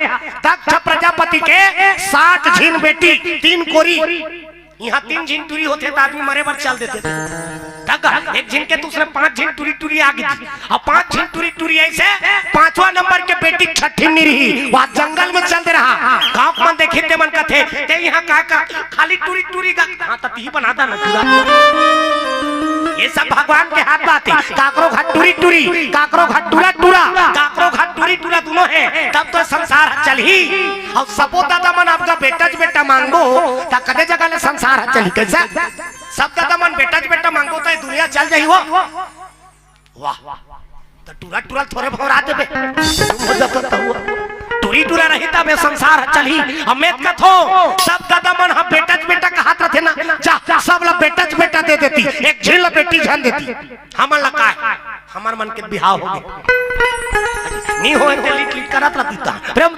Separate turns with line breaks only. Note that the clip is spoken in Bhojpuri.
दक्ष प्रजापति के 60 झीन बेटी 3 कोरी। यहाँ 3 झीन टूरी होते तो आदमी मरे पर चल देते थे। तक एक झीन के दूसरे 5 झीन टूरी टूरी आ गई और 5 झीन टूरी टूरी ऐसे 5वां नंबर के बेटी छठी नहीं रही, वहाँ जंगल में चल रहा। गाँव में देखे ते मन कथे ते यहाँ का खाली टूरी टूरी का हाँ तब ही बनाता ना टूरा। ये सब भगवान के हाथ बात है। काकरो घाट टूरी टूरी, काकरो घाट टूरा टूरा, काकरो घाट टूरी टूरा दोनों है, तब तो संसार चल ही। और सबो दादा मन आपका बेटा मांगो तो कदे जगह ले संसार चली कैसा। सब दादा मन बेटा मांगो तो दुनिया चल जाई वो। वाह तो टूरा टूरा थोड़े भौरा देबे टूरी टूरा रही तब संसार चली। हमें कथो सब दादा मन हम बेटा का हाथ रखे ना जा सब लोग बेटा दे देती, एक झील बेटी जान देती। हमन लगा हमार मन के बिहाव हो गए नहीं हो करत रहती।